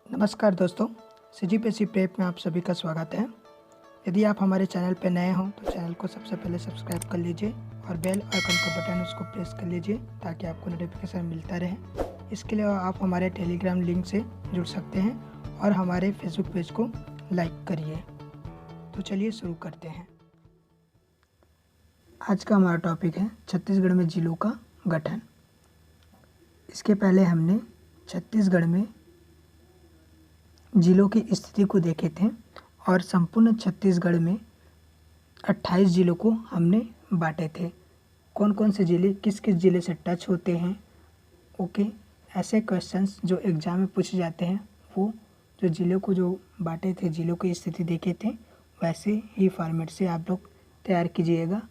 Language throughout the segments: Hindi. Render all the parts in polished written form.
नमस्कार दोस्तों, सीजीपीएससी प्रेप में आप सभी का स्वागत है। यदि आप हमारे चैनल पर नए हों तो चैनल को सबसे पहले सब्सक्राइब कर लीजिए और बेल आइकन का बटन उसको प्रेस कर लीजिए ताकि आपको नोटिफिकेशन मिलता रहे। इसके लिए आप हमारे टेलीग्राम लिंक से जुड़ सकते हैं और हमारे फेसबुक पेज को लाइक करिए। तो चलिए शुरू करते हैं। आज का हमारा टॉपिक है छत्तीसगढ़ में जिलों का गठन। इसके पहले हमने छत्तीसगढ़ में जिलों की स्थिति को देखे थे और संपूर्ण छत्तीसगढ़ में 28 जिलों को हमने बांटे थे। कौन कौन से जिले किस किस जिले से टच होते हैं, ऐसे क्वेश्चंस जो एग्ज़ाम में पूछे जाते हैं, वो जो जिलों को जो बांटे थे, जिलों की स्थिति देखे थे, वैसे ही फॉर्मेट से आप लोग तैयार कीजिएगा,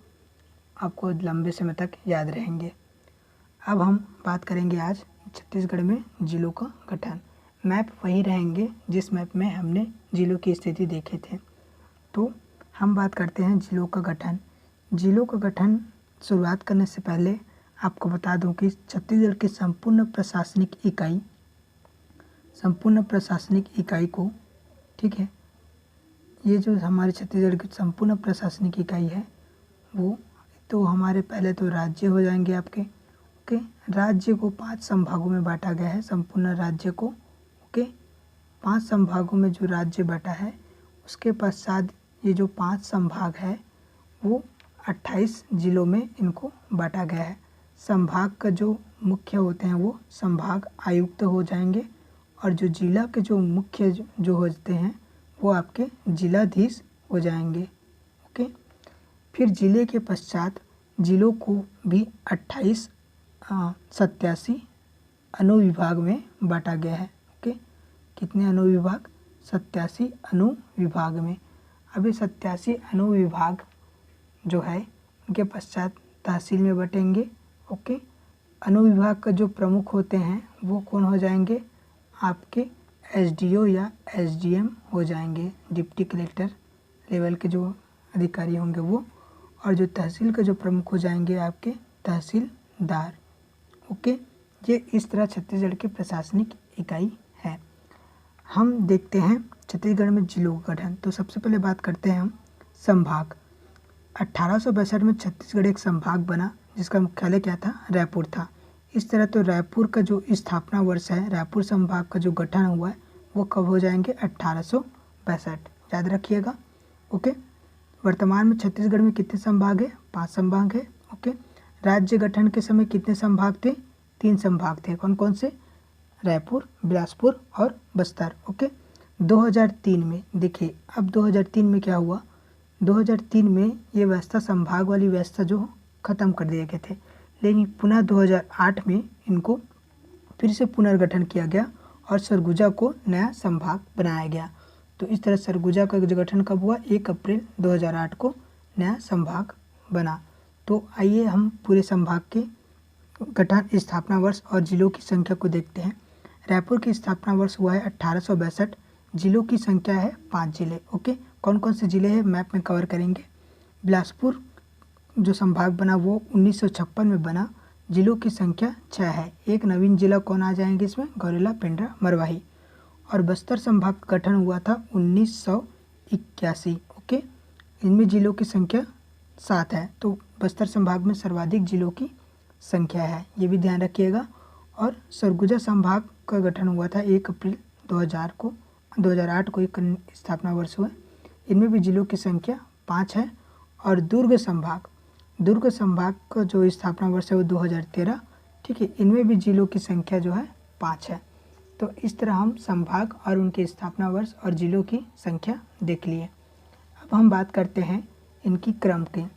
आपको लंबे समय तक याद रहेंगे। अब हम बात करेंगे आज छत्तीसगढ़ में जिलों का गठन। मैप वही रहेंगे जिस मैप में हमने जिलों की स्थिति देखे थे। तो हम बात करते हैं जिलों का गठन। जिलों का गठन शुरुआत करने से पहले आपको बता दूं कि छत्तीसगढ़ की संपूर्ण प्रशासनिक इकाई को, ठीक है, ये जो हमारे छत्तीसगढ़ की संपूर्ण प्रशासनिक इकाई है वो तो हमारे पहले तो राज्य हो जाएंगे आपके। राज्य को 5 संभागों में बांटा गया है। संपूर्ण राज्य को 5 संभागों में जो राज्य बटा है, उसके पश्चात ये जो 5 संभाग है वो 28 जिलों में इनको बांटा गया है। संभाग का जो मुख्य होते हैं वो संभाग आयुक्त हो जाएंगे और जो जिला के जो मुख्य जो होते हैं वो आपके जिलाधीश हो जाएंगे। फिर जिले के पश्चात जिलों को भी 87 अनुविभाग में बांटा गया है। कितने अनुविभाग? 87 अनुविभाग में। अभी 87 अनुविभाग जो है उनके पश्चात तहसील में बटेंगे। अनुविभाग का जो प्रमुख होते हैं वो कौन हो जाएंगे? आपके एसडीओ या एसडीएम हो जाएंगे, डिप्टी कलेक्टर लेवल के जो अधिकारी होंगे वो। और जो तहसील का जो प्रमुख हो जाएंगे आपके तहसीलदार। ये इस तरह छत्तीसगढ़ की प्रशासनिक इकाई है। हम देखते हैं छत्तीसगढ़ में जिलों का गठन। तो सबसे पहले बात करते हैं हम संभाग। 1862 में छत्तीसगढ़ एक संभाग बना जिसका मुख्यालय क्या था? रायपुर था। इस तरह तो रायपुर का जो स्थापना वर्ष है, रायपुर संभाग का जो गठन हुआ है वो कब हो जाएंगे? 1862, याद रखिएगा। वर्तमान में छत्तीसगढ़ में कितने संभाग है? 5 संभाग है। राज्य गठन के समय कितने संभाग थे? 3 संभाग थे। कौन कौन से? रायपुर, बिलासपुर और बस्तर। 2003 में देखिए, अब 2003 में क्या हुआ? 2003 में ये व्यवस्था, संभाग वाली व्यवस्था जो खत्म कर दिए गए थे, लेकिन पुनः 2008 में इनको फिर से पुनर्गठन किया गया और सरगुजा को नया संभाग बनाया गया। तो इस तरह सरगुजा का गठन कब हुआ? 1 अप्रैल 2008 को नया संभाग बना। तो आइए हम पूरे संभाग के गठन, स्थापना वर्ष और जिलों की संख्या को देखते हैं। रायपुर की स्थापना वर्ष हुआ है 1862। जिलों की संख्या है 5 जिले। कौन कौन से जिले हैं मैप में कवर करेंगे। बिलासपुर जो संभाग बना वो 1956 में बना। जिलों की संख्या 6 है। एक नवीन जिला कौन आ जाएंगे इसमें? गौरेला, पेंड्रा, मरवाही। और बस्तर संभाग का गठन हुआ था 1981। इनमें जिलों की संख्या 7 है। तो बस्तर संभाग में सर्वाधिक जिलों की संख्या है, ये भी ध्यान रखिएगा। और सरगुजा संभाग का गठन हुआ था 1 अप्रैल 2008 को एक स्थापना वर्ष हुआ। इनमें भी जिलों की संख्या 5 है। और दुर्ग संभाग का जो स्थापना वर्ष है वो 2013, ठीक है। इनमें भी जिलों की संख्या जो है 5 है। तो इस तरह हम संभाग और उनके स्थापना वर्ष और जिलों की संख्या देख लिए। अब हम बात करते हैं इनकी क्रम की।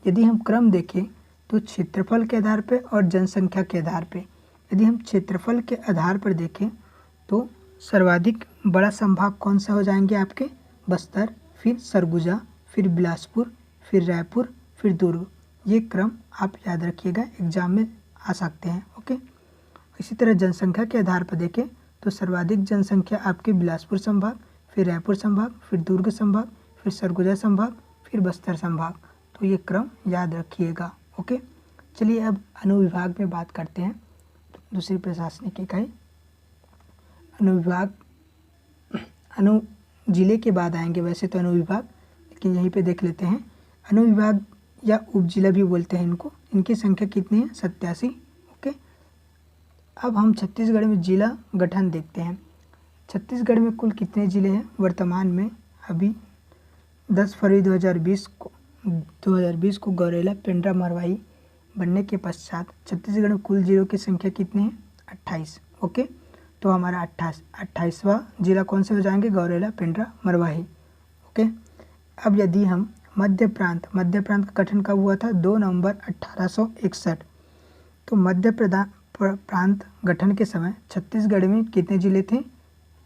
यदि हम क्रम देखें तो क्षेत्रफल के आधार पर और जनसंख्या के आधार पर, यदि हम क्षेत्रफल के आधार पर देखें तो सर्वाधिक बड़ा संभाग कौन सा हो जाएंगे आपके? बस्तर, फिर सरगुजा, फिर बिलासपुर, फिर रायपुर, फिर दुर्ग। ये क्रम आप याद रखिएगा, एग्जाम में आ सकते हैं। इसी तरह जनसंख्या के आधार पर देखें तो सर्वाधिक जनसंख्या आपके बिलासपुर संभाग, फिर रायपुर संभाग, फिर दुर्ग संभाग, फिर सरगुजा संभाग, फिर बस्तर संभाग। तो ये क्रम याद रखिएगा। चलिए अब अनुविभाग में बात करते हैं। दूसरी प्रशासनिक इकाई अनुविभाग अनु जिले के बाद आएंगे वैसे तो अनुविभाग, लेकिन यहीं पे देख लेते हैं। अनुविभाग या उपजिला भी बोलते हैं इनको। इनकी संख्या कितनी है? 87। ओके, अब हम छत्तीसगढ़ में जिला गठन देखते हैं। छत्तीसगढ़ में कुल कितने ज़िले हैं वर्तमान में? अभी 10 फरवरी 2020 को गौरेला, पेंड्रा, मरवाही बनने के पश्चात छत्तीसगढ़ में कुल जिलों की संख्या कितनी है? 28। ओके, तो हमारा 28वां जिला कौन से हो जाएंगे? गौरेला, पेंड्रा, मरवाही। ओके, अब यदि हम मध्य प्रांत का गठन कब हुआ था? 2 नवंबर 1861। तो मध्य प्रांत गठन के समय छत्तीसगढ़ में कितने ज़िले थे?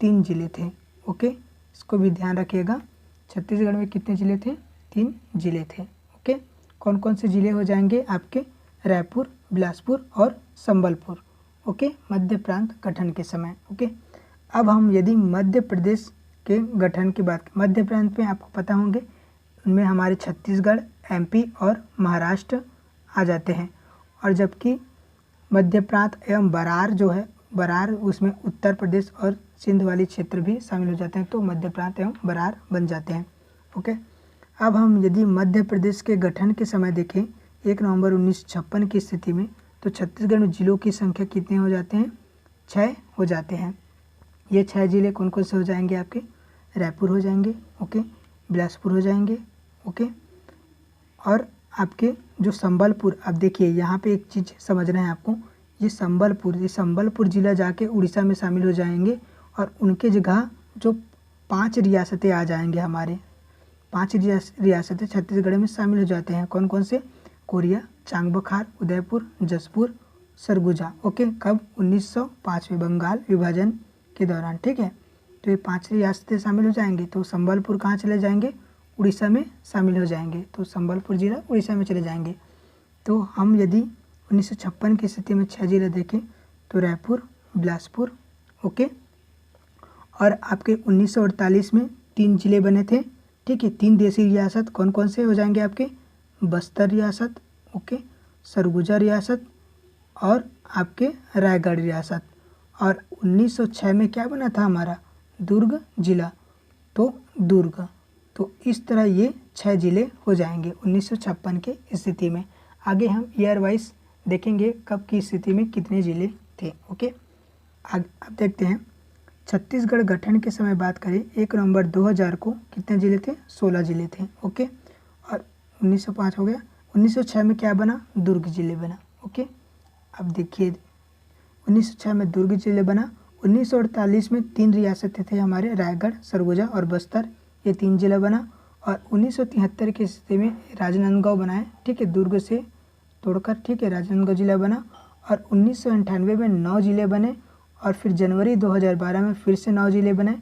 3 ज़िले थे। ओके, इसको भी ध्यान रखिएगा। छत्तीसगढ़ में कितने ज़िले थे? 3 ज़िले थे। ओके, कौन कौन से ज़िले हो जाएंगे आपके? रायपुर, बिलासपुर और संबलपुर। ओके, मध्य प्रांत गठन के समय। ओके, अब हम यदि मध्य प्रदेश के गठन की बात, मध्य प्रांत में आपको पता होंगे उनमें हमारे छत्तीसगढ़, एमपी और महाराष्ट्र आ जाते हैं, और जबकि मध्य प्रांत एवं बरार जो है, बरार उसमें उत्तर प्रदेश और सिंध वाली क्षेत्र भी शामिल हो जाते हैं, तो मध्य प्रांत एवं बरार बन जाते हैं। ओके, अब हम यदि मध्य प्रदेश के गठन के समय देखें 1 नवंबर 1956 की स्थिति में, तो छत्तीसगढ़ में जिलों की संख्या कितने हो जाते हैं? 6 हो जाते हैं। ये 6 जिले कौन कौन से हो जाएंगे आपके? रायपुर हो जाएंगे, ओके, बिलासपुर हो जाएंगे, ओके, और आपके जो संबलपुर, अब देखिए यहाँ पे एक चीज़ समझना है आपको, ये संबलपुर जिला जाके उड़ीसा में शामिल हो जाएंगे, और उनके जगह जो 5 रियासतें आ जाएंगे, हमारे 5 रियासतें छत्तीसगढ़ में शामिल हो जाते हैं। कौन कौन से? कोरिया, चांगबखार, उदयपुर, जसपुर, सरगुजा। ओके, कब? 1905 में बंगाल विभाजन के दौरान। ठीक है, तो ये 5 रियासतें शामिल हो जाएंगे। तो संबलपुर कहाँ चले जाएंगे? उड़ीसा में शामिल हो जाएंगे, तो संबलपुर जिला उड़ीसा में चले जाएंगे। तो हम यदि 1956 की स्थिति में 6 जिले देखें तो रायपुर, बिलासपुर, ओके, और आपके 1948 में 3 जिले बने थे। ठीक है, 3 देशी रियासत कौन कौन से हो जाएंगे आपके? बस्तर रियासत, ओके, सरगुजा रियासत और आपके रायगढ़ रियासत। और 1906 में क्या बना था हमारा? दुर्ग जिला, तो दुर्ग। तो इस तरह ये 6 जिले हो जाएंगे 1956 के स्थिति में। आगे हम ईयर वाइज देखेंगे कब की स्थिति में कितने जिले थे। ओके, अब देखते हैं छत्तीसगढ़ गठन के समय बात करें 1 नवंबर 2000 को कितने जिले थे? 16 जिले थे। ओके, और 1905 हो गया। 1906 में क्या बना? दुर्ग जिले बना। ओके, अब देखिए 1906 में दुर्ग जिले बना। 1948 में 3 रियासतें थे हमारे, रायगढ़, सरगुजा और बस्तर, ये 3 जिला बना। और 1973 की स्थिति में राजनांदगांव बनाए, ठीक है, दुर्ग से तोड़कर, ठीक है, राजनांदगांव जिला बना। और 1998 में 9 जिले बने, और फिर जनवरी 2012 में फिर से 9 जिले बने,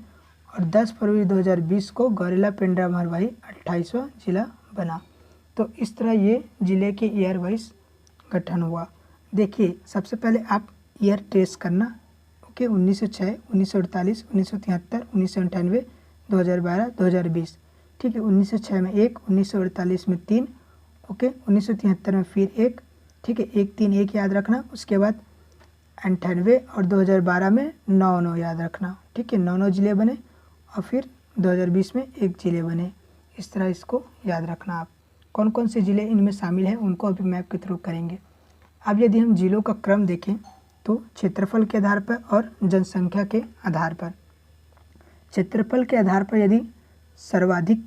और 10 फरवरी 2020 को गौरेला, पेंड्रा, मरवाही 28वां जिला बना। तो इस तरह ये जिले के ईयर वाइज गठन हुआ। देखिए सबसे पहले आप ईयर ट्रेस करना। ओके, 1906, 1948, 1973, 1998, 2012, 2020। ठीक है, 1906 में 1, 1948 में 3, ओके, 1973 में फिर 1, ठीक है, 1 3 1 याद रखना। उसके बाद 98 और 2012 में 9 याद रखना। ठीक है, 9 जिले बने, और फिर 2020 में 1 जिले बने। इस तरह इसको याद रखना आप। कौन कौन से ज़िले इनमें शामिल हैं उनको अभी मैप के थ्रू करेंगे। अब यदि हम जिलों का क्रम देखें तो क्षेत्रफल के आधार पर और जनसंख्या के आधार पर। क्षेत्रफल के आधार पर यदि सर्वाधिक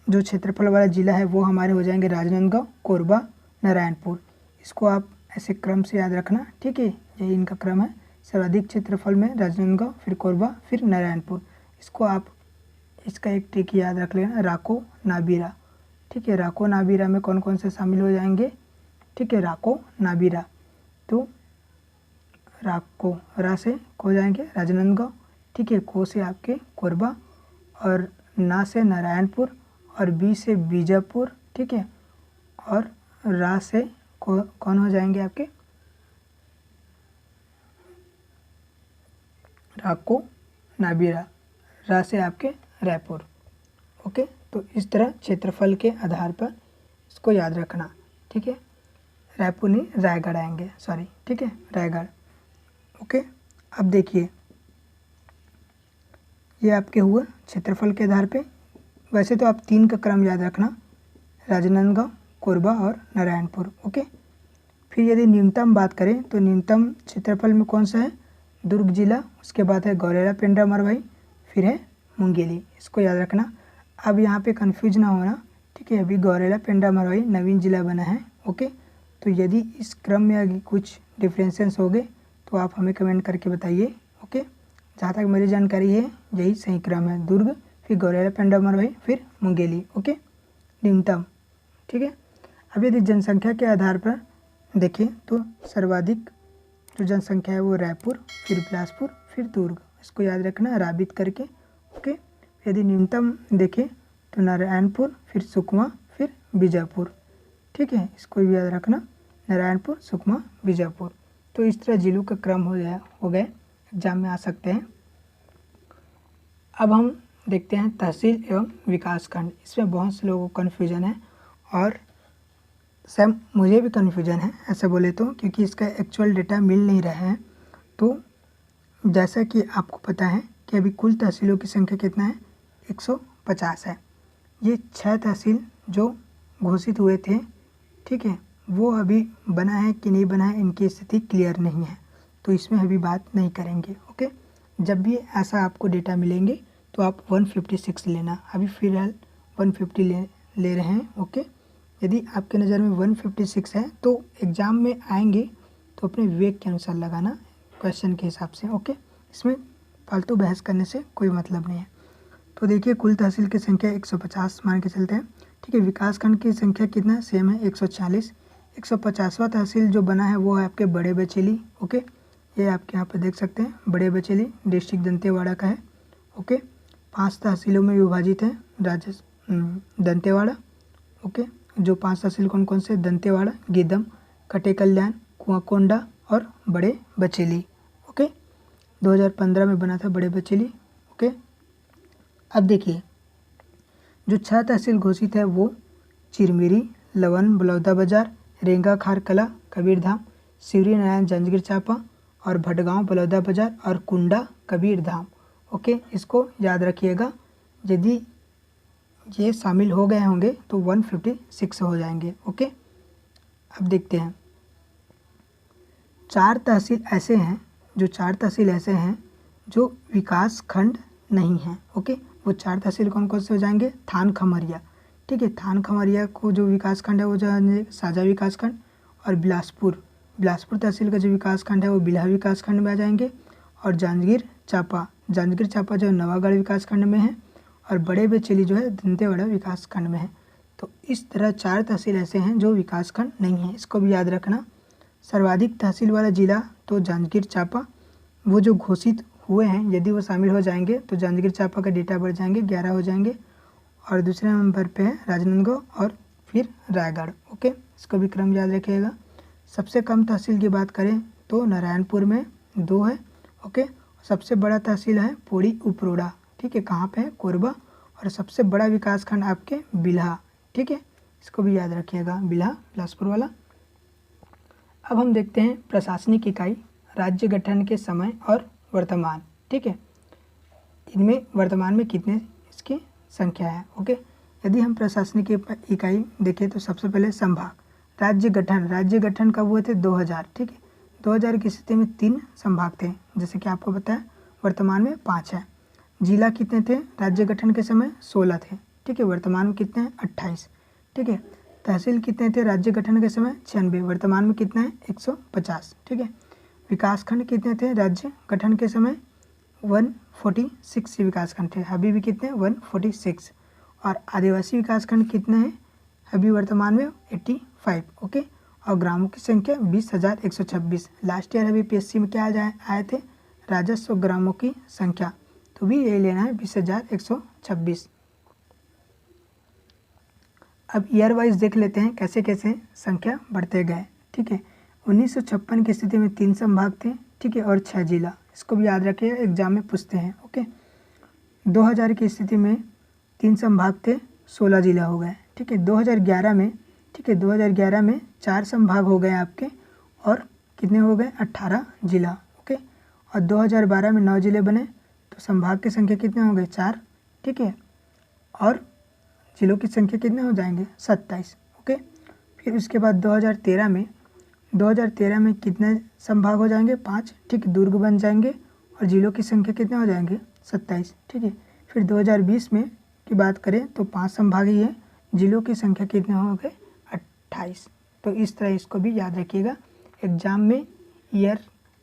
जो क्षेत्रफल वाला जिला है वो हमारे हो जाएंगे राजनांदगांव, कोरबा, नारायणपुर। इसको आप ऐसे क्रम से याद रखना। ठीक है, यही इनका क्रम है। सर्वाधिक क्षेत्रफल में राजनांदगांव, फिर कोरबा, फिर नारायणपुर। इसको आप इसका एक ट्रिक याद रख लेना, राको नाबीरा। ठीक है, राको नाबीरा में कौन कौन से शामिल हो जाएंगे? ठीक है, राको नाबीरा, तो राको, रा से को जाएंगे राजनांदगांव, ठीक है, को से आपके कोरबा, और ना से नारायणपुर, और बी से बीजापुर, ठीक है, और रा से कौन हो जाएंगे आपके? राको नाबीरा, रा से आपके रायपुर। ओके, तो इस तरह क्षेत्रफल के आधार पर इसको याद रखना। ठीक है, रायपुर नहीं, रायगढ़ आएंगे, सॉरी। ठीक है, रायगढ़। ओके, अब देखिए ये आपके हुए क्षेत्रफल के आधार पे। वैसे तो आप 3 का क्रम याद रखना, राजनांदगांव, कोरबा और नारायणपुर। ओके। फिर यदि न्यूनतम बात करें तो न्यूनतम क्षेत्रफल में कौन सा है, दुर्ग जिला, उसके बाद है गौरेला पेंड्रा मरवाई, फिर है मुंगेली, इसको याद रखना। अब यहाँ पे कंफ्यूज ना होना, ठीक है। अभी गौरेला पेंड्रा मरवाई नवीन जिला बना है। ओके। तो यदि इस क्रम में आगे कुछ डिफरेंसेस हो गए तो आप हमें कमेंट करके बताइए। ओके। जहाँ तक मेरी जानकारी है यही सही क्रम है, दुर्ग, फिर गौरेला पेंड्रा मरवाई, फिर मुंगेली। ओके, न्यूनतम, ठीक है। अब यदि जनसंख्या के आधार पर देखें तो सर्वाधिक जो जनसंख्या है वो रायपुर, फिर बिलासपुर, फिर दुर्ग, इसको याद रखना राबित करके। ओके। यदि न्यूनतम देखें तो नारायणपुर, फिर सुकमा, फिर बीजापुर, ठीक है, इसको भी याद रखना, नारायणपुर, सुकमा, बीजापुर। तो इस तरह जिलों का क्रम हो गए, एग्जाम में आ सकते हैं। अब हम देखते हैं तहसील एवं विकास खंड। इसमें बहुत से लोगों को कन्फ्यूजन है और सेम मुझे भी कन्फ्यूजन है ऐसे बोले तो, क्योंकि इसका एक्चुअल डेटा मिल नहीं रहा है। तो जैसा कि आपको पता है कि अभी कुल तहसीलों की संख्या कितना है, 150 है। ये 6 तहसील जो घोषित हुए थे, ठीक है, वो अभी बना है कि नहीं बना है, इनकी स्थिति क्लियर नहीं है, तो इसमें अभी बात नहीं करेंगे। ओके। जब भी ऐसा आपको डेटा मिलेंगे तो आप 156 लेना, अभी फिलहाल 150 ले रहे हैं। ओके। यदि आपके नज़र में 156 है तो एग्ज़ाम में आएंगे तो अपने विवेक के अनुसार लगाना, क्वेश्चन के हिसाब से। ओके। इसमें फालतू बहस करने से कोई मतलब नहीं है। तो देखिए कुल तहसील की संख्या 150 मान के चलते हैं, ठीक है। विकास खंड की संख्या कितना है, सेम है 140। 150वां तहसील जो बना है वो है आपके बड़े बचेली। ओके, ये आपके यहाँ पे देख सकते हैं, बड़े बचेली डिस्ट्रिक्ट दंतेवाड़ा का है। ओके। 5 तहसीलों में विभाजित है दंतेवाड़ा। ओके। जो 5 तहसील कौन कौन से, दंतेवाड़ा, गिदम, कटे कल्याण, कुआकोंडा और बड़े बचेली। ओके। 2015 में बना था बड़े बचेली। ओके। अब देखिए जो 6 तहसील घोषित है वो चिरमिरी, लवन, बलौदा बाजार, रेंगा खार कला, कबीरधाम, सिवरी नारायण जांजगीर चांपा और भटगांव बलौदा बाजार और कुंडा कबीरधाम। ओके, इसको याद रखिएगा। यदि ये शामिल हो गए होंगे तो 156 हो जाएंगे। ओके। अब देखते हैं 4 तहसील ऐसे हैं जो विकास खंड नहीं हैं। ओके। वो 4 तहसील कौन कौन से हो जाएंगे, थान खमरिया, ठीक है, थान खमरिया को जो विकास खंड है वो जाएंगे साझा विकास खंड, और बिलासपुर तहसील का जो विकास खंड है वो बिल्हा विकास खंड में आ जाएंगे, और जांजगीर चांपा जो नवागढ़ विकास खंड में है, और बड़े बचेली जो है दंतेवाड़ा विकास खंड में है। तो इस तरह 4 तहसील ऐसे हैं जो विकास खंड नहीं है, इसको भी याद रखना। सर्वाधिक तहसील वाला जिला तो जांजगीर चांपा, वो जो घोषित हुए हैं यदि वो शामिल हो जाएंगे तो जांजगीर चांपा का डेटा बढ़ जाएंगे, 11 हो जाएंगे, और दूसरे नंबर पे है राजनांदगांव और फिर रायगढ़। ओके, इसको भी क्रम याद रखिएगा। सबसे कम तहसील की बात करें तो नारायणपुर में 2 है। ओके। सबसे बड़ा तहसील है पोड़ी उपरोड़ा, ठीक है, कहाँ पे है, कोरबा, और सबसे बड़ा विकास खंड आपके बिल्हा, ठीक है, इसको भी याद रखिएगा, बिल्हा बिलासपुर वाला। अब हम देखते हैं प्रशासनिक इकाई, राज्य गठन के समय और वर्तमान, ठीक है, इनमें वर्तमान में कितने इसकी संख्या है। ओके। यदि हम प्रशासनिक इकाई देखें तो सबसे पहले संभाग, राज्य गठन कब हुए थे, 2000, ठीक है। 2000 की स्थिति में 3 संभाग थे, जैसे कि आपको बताया, वर्तमान में 5 है। जिला कितने थे राज्य गठन के समय, 16 थे, ठीक है, वर्तमान में कितने हैं, 28, ठीक है। तहसील कितने थे राज्य गठन के समय, 96, वर्तमान में कितना है, 150, ठीक है। विकास खंड कितने थे राज्य गठन के समय, 146 विकास खंड थे, अभी भी कितने, 146, और आदिवासी विकास खंड कितने हैं अभी वर्तमान में, 85। ओके। और ग्रामों की संख्या 20,126। लास्ट ईयर अभी PSC में क्या आए थे, राजस्व ग्रामों की संख्या, तो भी यही लेना है, 20,126। अब ईयर वाइज देख लेते हैं कैसे कैसे संख्या बढ़ते गए, ठीक है। 1956 की स्थिति में 3 संभाग थे, ठीक है, और 6 जिला, इसको भी याद रखिए, एग्जाम में पूछते हैं। ओके। 2000 की स्थिति में 3 संभाग थे, 16 जिला हो गए, ठीक है। 2011 में, ठीक है, 2011 में 4 संभाग हो गए आपके, और कितने हो गए, 18 जिला। ओके। और 2012 में 9 जिले बने, तो तो संभाग की संख्या कितने हो गए 4, ठीक है, और जिलों की संख्या कितने हो जाएंगे 27। ओके, फिर उसके बाद 2013 में कितने संभाग हो जाएंगे 5, ठीक है, दुर्ग बन जाएंगे और जिलों की संख्या कितने हो जाएंगे 27, ठीक है। फिर 2020 में की बात करें तो 5 संभाग ही है, जिलों की संख्या कितने हो गए 28। तो इस तरह इसको भी याद रखिएगा। एग्जाम में ईयर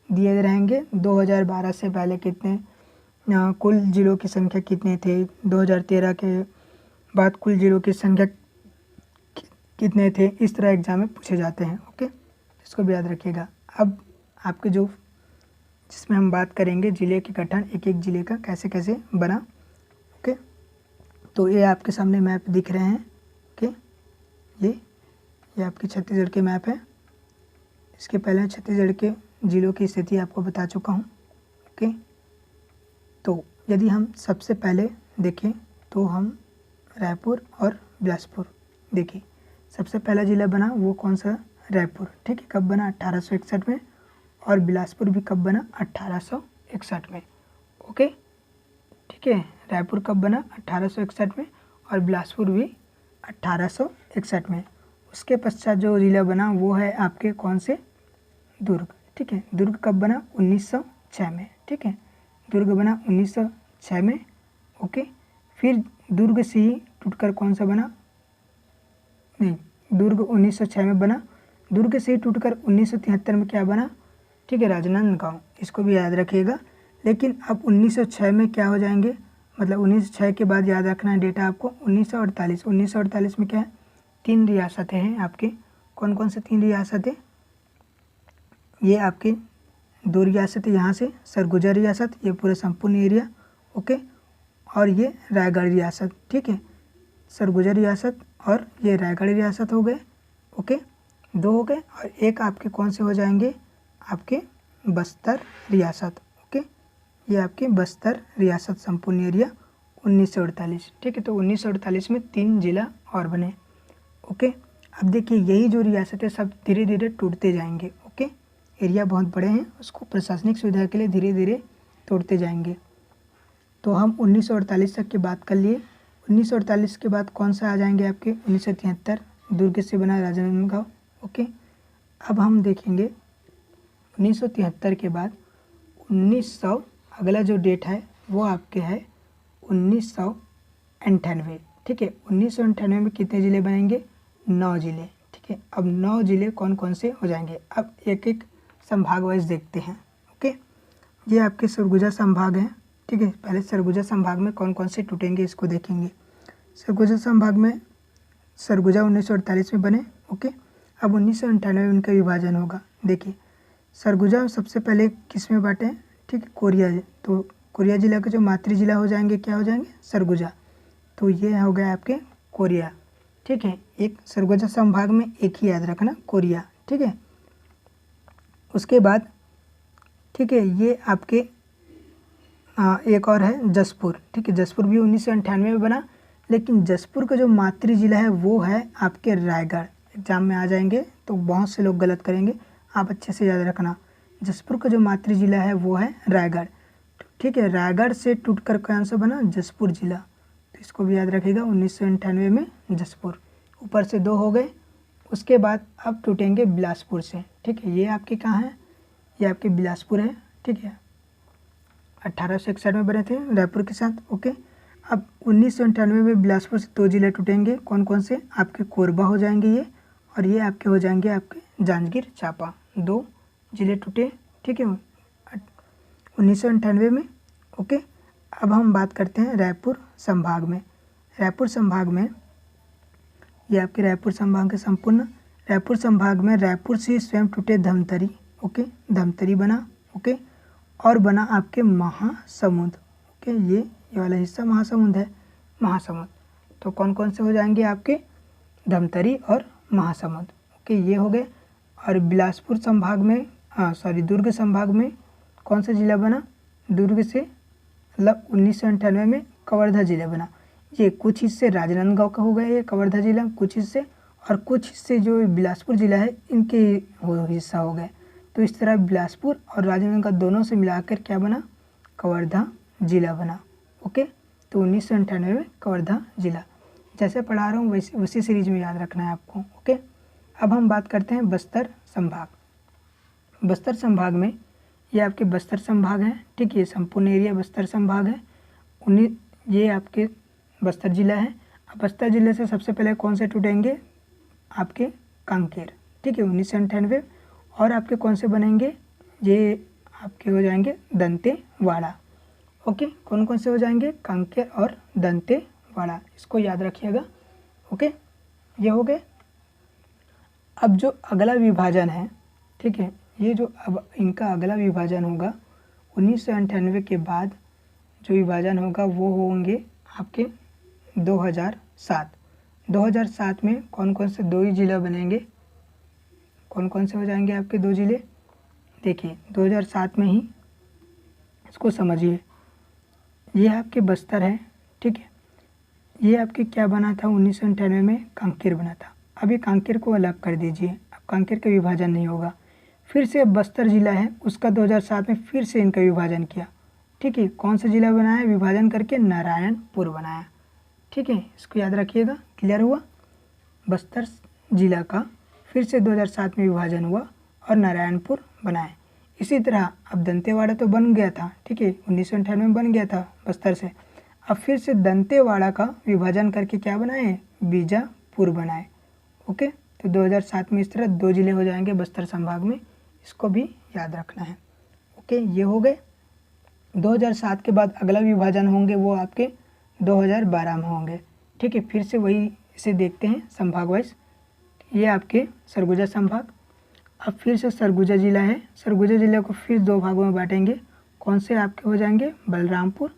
दिए रहेंगे, 2012 से पहले कितने कुल जिलों की संख्या कितने थे, 2013 के बाद कुल जिलों की संख्या कितने थे, इस तरह एग्जाम में पूछे जाते हैं। ओके, इसको भी याद रखिएगा। अब आपके जो जिसमें हम बात करेंगे जिले के गठन, एक एक जिले का कैसे कैसे बना। ओके, तो ये आपके सामने मैप दिख रहे हैं। ओके, ये आपकी छत्तीसगढ़ के मैप है। इसके पहले छत्तीसगढ़ के जिलों की स्थिति आपको बता चुका हूँ। ओके, तो यदि हम सबसे पहले देखें तो हम रायपुर और बिलासपुर, देखिए सबसे पहला जिला बना वो कौन सा, रायपुर, ठीक है। कब बना 1861 में, और बिलासपुर भी कब बना 1861 में। ओके, ठीक है, रायपुर कब बना 1861 में और बिलासपुर भी 1861 में। उसके पश्चात जो जिला बना वो है आपके कौन से, दुर्ग, ठीक है। दुर्ग कब बना 1906 में, ठीक है, दुर्ग बना 1906 में। ओके, फिर दुर्ग से ही टूटकर कौन सा बना, नहीं, दुर्ग 1906 में बना, दुर्ग से ही टूटकर 1973 में क्या बना, ठीक है, राजनांदगांव। इसको भी याद रखिएगा। लेकिन अब 1906 में क्या हो जाएंगे, मतलब 1906 के बाद याद रखना है डेटा आपको। 1948 में क्या है, 3 रियासतें हैं आपके। कौन कौन से 3 रियासतें, ये आपके 2 रियासतें यहाँ से, सरगुजा रियासत, ये पूरा संपूर्ण एरिया, ओके, और ये रायगढ़ रियासत, ठीक है। सरगुजा रियासत और ये रायगढ़ रियासत हो गए। ओके, 2 हो गए, और एक आपके कौन से हो जाएंगे, आपके बस्तर रियासत। ओके, ये आपके बस्तर रियासत संपूर्ण एरिया 1948, ठीक है। तो 1948 में 3 जिला और बने। ओके, अब देखिए यही जो रियासतें सब धीरे धीरे टूटते जाएंगे। ओके, एरिया बहुत बड़े हैं, उसको प्रशासनिक सुविधा के लिए धीरे धीरे तोड़ते जाएंगे। तो हम 1948 तक की बात कर लिए। 1948 के बाद कौन सा आ जाएंगे आपके 1973, दुर्ग से बना राजनांदगांव। ओके, अब हम देखेंगे 1973 के बाद 1900, अगला जो डेट है वो आपके है 1998, ठीक है। 1998 में कितने ज़िले बनेंगे, 9 ज़िले, ठीक है। अब 9 ज़िले कौन कौन से हो जाएंगे, अब एक एक संभाग वाइज देखते हैं। ओके, ये आपके सरगुजा संभाग हैं, ठीक है। पहले सरगुजा संभाग में कौन कौन से टूटेंगे इसको देखेंगे। सरगुजा संभाग में सरगुजा 1948 में बने। ओके, अब 1998 में उनका विभाजन होगा। देखिए सरगुजा सबसे पहले किस में बांटे, ठीक है, कोरिया। तो कोरिया जिला के जो मातृ जिला हो जाएंगे क्या हो जाएंगे, सरगुजा। तो ये हो गया आपके कोरिया, ठीक है। एक सरगुजा संभाग में एक ही याद रखना, कोरिया, ठीक है। उसके बाद ठीक है, ये आपके एक और है जसपुर, ठीक है। जसपुर भी 1998 में बना, लेकिन जसपुर का जो मातृ जिला है वो है आपके रायगढ़। एग्जाम में आ जाएंगे तो बहुत से लोग गलत करेंगे, आप अच्छे से याद रखना। जसपुर का जो मातृ जिला है वो है रायगढ़, ठीक है। रायगढ़ से टूटकर कौन सा बना, जसपुर जिला। तो इसको भी याद रखिएगा, 1998 में जसपुर। ऊपर से 2 हो गए। उसके बाद अब टूटेंगे बिलासपुर से, ठीक है। ये आपके कहाँ है, ये आपके बिलासपुर है, ठीक है। 1861 में बने थे रायपुर के साथ। ओके, अब 1998 में बिलासपुर से 2 जिले टूटेंगे। कौन कौन से, आपके कोरबा हो जाएंगे ये, और ये आपके हो जाएंगे आपके जांजगीर चांपा। 2 जिले टूटे, ठीक है, 1998 में। ओके, अब हम बात करते हैं रायपुर संभाग में। रायपुर संभाग में ये आपके रायपुर संभाग के संपूर्ण रायपुर संभाग में रायपुर से स्वयं टूटे धमतरी। ओके, धमतरी बना। ओके, और बना आपके महासमुंद। ओके, ये वाला हिस्सा महासमुंद है, महासमुंद। तो कौन कौन से हो जाएंगे आपके, धमतरी और महासमुंद। ओके, ये हो गए। और बिलासपुर संभाग में दुर्ग संभाग में कौन सा जिला बना, दुर्ग से मतलब 1998 में कवर्धा जिला बना। ये कुछ हिस्से राजनांदगांव का हो गया ये कवर्धा जिला, कुछ हिस्से, और कुछ हिस्से जो बिलासपुर जिला है इनके हिस्सा हो गए। तो इस तरह बिलासपुर और राजनांदगांव दोनों से मिलाकर क्या बना, कवर्धा जिला बना। ओके, तो 1998 में कवर्धा जिला। जैसे पढ़ा रहा हूँ वैसे उसी सीरीज में याद रखना है आपको। ओके, अब हम बात करते हैं बस्तर संभाग। बस्तर संभाग में ये आपके बस्तर संभाग है, ठीक है, संपूर्ण एरिया बस्तर संभाग है। ये आपके बस्तर जिला है। अब बस्तर जिले से सबसे पहले कौन से टूटेंगे? आपके कांकेर, ठीक है, 1998। और आपके कौन से बनेंगे? ये आपके हो जाएंगे दंतेवाड़ा। ओके, कौन कौन से हो जाएंगे? कांकेर और दंतेवाड़ा, इसको याद रखिएगा। ओके, ये हो गए। अब जो अगला विभाजन है, ठीक है, ये जो अब इनका अगला विभाजन होगा 1998 के बाद जो विभाजन होगा वो होंगे आपके 2007। 2007 में कौन कौन से 2 ही जिला बनेंगे? कौन कौन से हो जाएंगे आपके 2 जिले? देखिए 2007 में ही इसको समझिए, ये आपके बस्तर है, ठीक है, ये आपके क्या बना था 1998 में? कांकेर बना था। अभी कांकेर को अलग कर दीजिए, अब कांकेर का विभाजन नहीं होगा। फिर से बस्तर जिला है, उसका 2007 में फिर से इनका विभाजन किया, ठीक है। कौन सा जिला बनाया? विभाजन करके नारायणपुर बनाया, ठीक है, इसको याद रखिएगा। क्लियर हुआ? बस्तर जिला का फिर से 2007 में विभाजन हुआ और नारायणपुर बनाए। इसी तरह अब दंतेवाड़ा तो बन गया था, ठीक है, 1998 में बन गया था बस्तर से। अब फिर से दंतेवाड़ा का विभाजन करके क्या बनाए? बीजापुर बनाए। ओके, तो 2007 में इस तरह 2 जिले हो जाएंगे बस्तर संभाग में, इसको भी याद रखना है। ओके, ये हो गए। 2007 के बाद अगला विभाजन होंगे वो आपके 2012 में होंगे, ठीक है। फिर से वही इसे देखते हैं संभाग वाइज। ये आपके सरगुजा संभाग। अब फिर से सरगुजा जिला है, सरगुजा जिले को फिर 2 भागों में बांटेंगे। कौन से आपके हो जाएंगे? बलरामपुर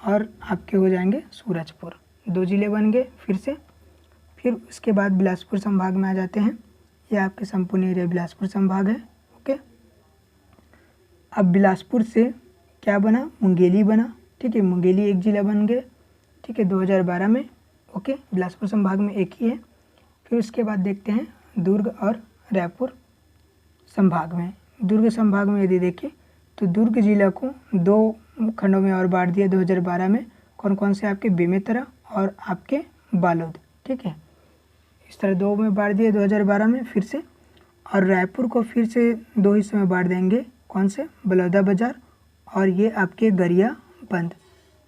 और आपके हो जाएंगे सूरजपुर। 2 जिले बन गए फिर से। फिर उसके बाद बिलासपुर संभाग में आ जाते हैं। ये आपके संपूर्ण एरिया बिलासपुर संभाग है। ओके, अब बिलासपुर से क्या बना? मुंगेली बना, ठीक है, मुंगेली 1 जिला बन गए, ठीक है, 2012 में। ओके, बिलासपुर संभाग में एक ही है। फिर उसके बाद देखते हैं दुर्ग और रायपुर संभाग में। दुर्ग संभाग में यदि देखें तो दुर्ग जिला को 2 खंडों में और बांट दिया 2012 में। कौन कौन से? आपके बेमेतरा और आपके बालोद, ठीक है, इस तरह 2 में बांट दिए 2012 में फिर से। और रायपुर को फिर से 2 हिस्सों में बांट देंगे। कौन से? बलौदा बाजार और ये आपके गरिया बंद।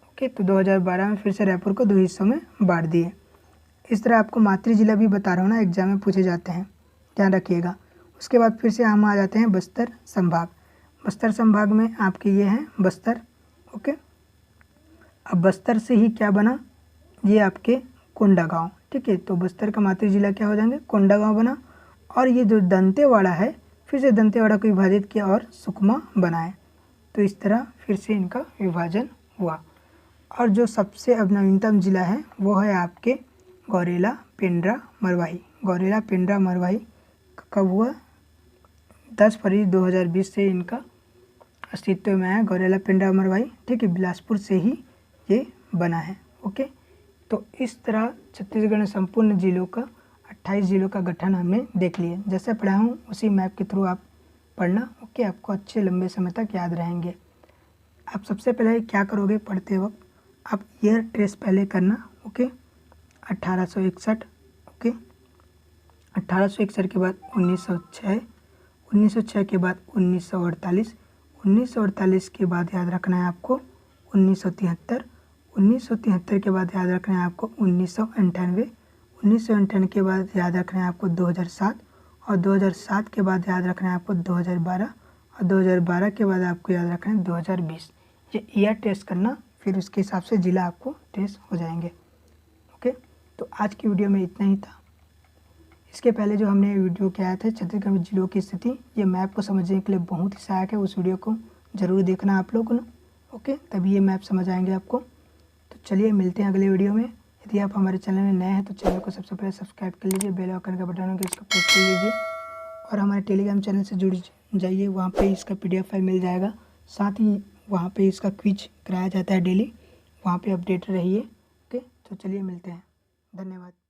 ओके, तो 2012 में फिर से रायपुर को 2 हिस्सों में बांट दिए। इस तरह आपको मातृ जिला भी बता रहा हूँ ना, एग्जाम में पूछे जाते हैं, ध्यान रखिएगा। उसके बाद फिर से हम आ जाते हैं बस्तर संभाग। बस्तर संभाग में आपके ये हैं बस्तर। ओके, अब बस्तर से ही क्या बना? ये आपके कोंडागांव, ठीक है, तो बस्तर का मातृ जिला क्या हो जाएंगे? कोंडागांव बना। और ये जो दंतेवाड़ा है फिर से दंतेवाड़ा को विभाजित किया और सुकमा बनाए। तो इस तरह फिर से इनका विभाजन हुआ। और जो सबसे अब नवीनतम जिला है वो है आपके गौरेला, पेंड्रा, मरवाही। गौरेला, पेंड्रा, मरवाही कब हुआ? 10 फरवरी 2020 से इनका अस्तित्व में आया, गौरेला, पेंड्रा, मरवाही, ठीक है, बिलासपुर से ही ये बना है। ओके, तो इस तरह छत्तीसगढ़ में संपूर्ण जिलों का 28 जिलों का गठन हमने देख लिया। जैसे पढ़ा हूँ उसी मैप के थ्रू आप पढ़ना। ओके, आपको अच्छे लंबे समय तक याद रहेंगे। आप सबसे पहले क्या करोगे पढ़ते वक्त? आप ईयर ट्रेस पहले करना। ओके, 1861, ओके, 1861 के बाद 1906, 1906 के बाद 1948, 1948 के बाद याद रखना है आपको 1973, 1973 के बाद याद रखना है आपको 1998, 1998 के बाद याद रखना है आपको 2007 और 2007 के बाद याद रखना है आपको 2012 और 2012 के बाद आपको याद रखना है 2020। ये ईयर टेस्ट करना, फिर उसके हिसाब से ज़िला आपको टेस्ट हो जाएंगे। ओके, तो आज की वीडियो में इतना ही था। इसके पहले जो हमने वीडियो किया था छत्तीसगढ़ में जिलों की स्थिति, ये मैप को समझने के लिए बहुत ही सहायक है। उस वीडियो को ज़रूर देखना आप लोगों ने। ओके, तभी ये मैप समझ आएंगे आपको। तो चलिए मिलते हैं अगले वीडियो में। यदि आप हमारे चैनल में नए हैं तो चैनल को सबसे पहले सब्सक्राइब कर लीजिए, बेल आइकन का बटन होगा इसको प्रेस कर लीजिए और हमारे टेलीग्राम चैनल से जुड़ जाइए। वहाँ पे इसका PDF फाइल मिल जाएगा। साथ ही वहाँ पे इसका क्विज कराया जाता है डेली, वहाँ पे अपडेट रहिए। ओके, तो चलिए मिलते हैं। धन्यवाद।